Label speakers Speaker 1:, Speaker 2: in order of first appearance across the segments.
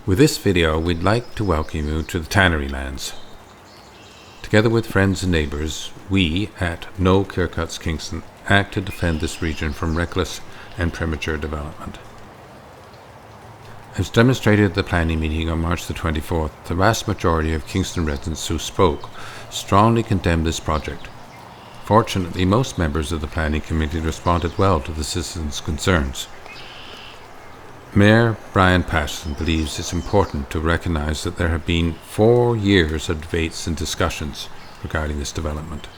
Speaker 1: With this video, we'd like to welcome you to the Tannery lands. Together with friends and neighbours, we at No Clearcuts Kingston act to defend this region from reckless and premature development. As demonstrated at the planning meeting on March the 24th, the vast majority of Kingston residents who spoke strongly condemned this project. Fortunately, most members of the planning committee responded well to the citizens' concerns. Mayor Brian Patterson believes it's important to recognise that there have been 4 years of debates and discussions regarding this development.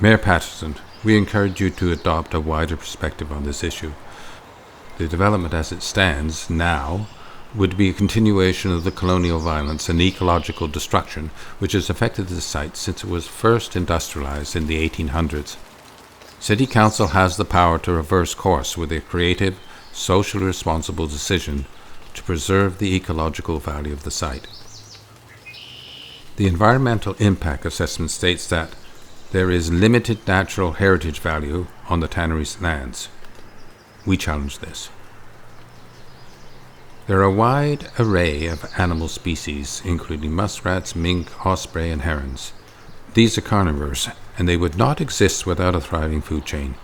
Speaker 1: Mayor Patterson, we encourage you to adopt a wider perspective on this issue. The development as it stands now would be a continuation of the colonial violence and ecological destruction which has affected the site since it was first industrialised in the 1800s. City Council has the power to reverse course with a creative, socially responsible decision to preserve the ecological value of the site. The environmental impact assessment states that there is limited natural heritage value on the Tannery's lands. We challenge this. There are a wide array of animal species, including muskrats, mink, osprey, and herons. These are carnivores, and they would not exist without a thriving food chain.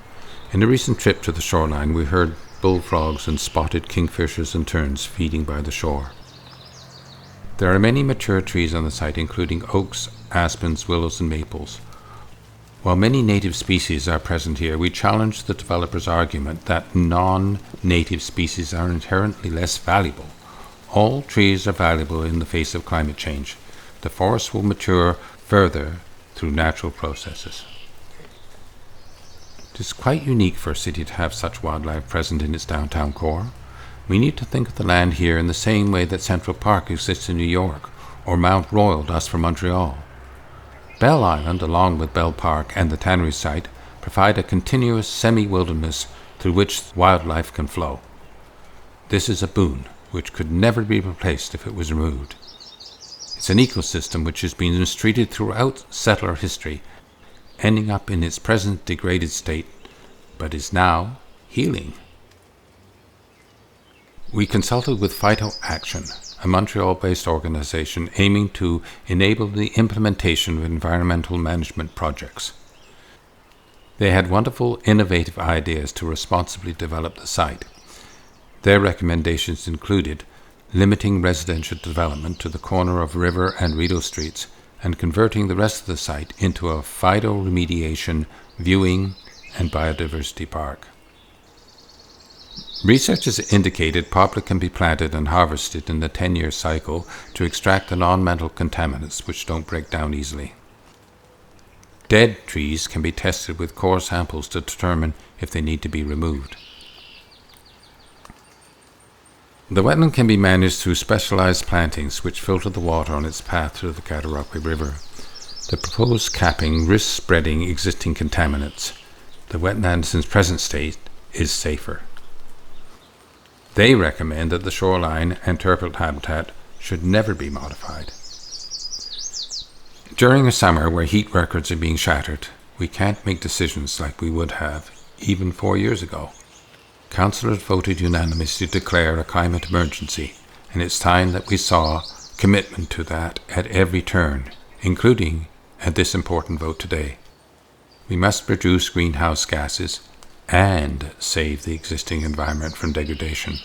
Speaker 1: In a recent trip to the shoreline, we heard bullfrogs and spotted kingfishers and terns feeding by the shore. There are many mature trees on the site, including oaks, aspens, willows, and maples. While many native species are present here, we challenge the developer's argument that non-native species are inherently less valuable. All trees are valuable in the face of climate change. The forest will mature further through natural processes. It is quite unique for a city to have such wildlife present in its downtown core. We need to think of the land here in the same way that Central Park exists in New York, or Mount Royal does for Montreal. Bell Island, along with Bell Park and the Tannery site, provide a continuous semi-wilderness through which wildlife can flow. This is a boon which could never be replaced if it was removed. It's an ecosystem which has been mistreated throughout settler history, ending up in its present degraded state, but is now healing. We consulted with Phyto Action, a Montreal-based organization aiming to enable the implementation of environmental management projects. They had wonderful, innovative ideas to responsibly develop the site. Their recommendations included limiting residential development to the corner of River and Rideau Streets and converting the rest of the site into a phytoremediation, viewing, and biodiversity park. Research has indicated poplar can be planted and harvested in the 10-year cycle to extract the non-metal contaminants which don't break down easily. Dead trees can be tested with core samples to determine if they need to be removed. The wetland can be managed through specialized plantings which filter the water on its path through the Cataraqui River. The proposed capping risks spreading existing contaminants. The wetland's present state is safer. They recommend that the shoreline and turbot habitat should never be modified. During a summer where heat records are being shattered, we can't make decisions like we would have even 4 years ago. Councillors voted unanimously to declare a climate emergency, and it's time that we saw commitment to that at every turn, including at this important vote today. We must reduce greenhouse gases and save the existing environment from degradation.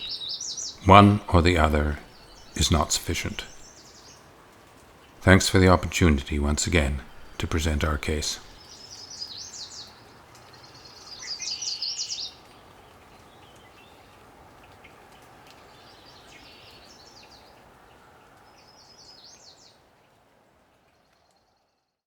Speaker 1: One or the other is not sufficient. Thanks for the opportunity once again to present our case.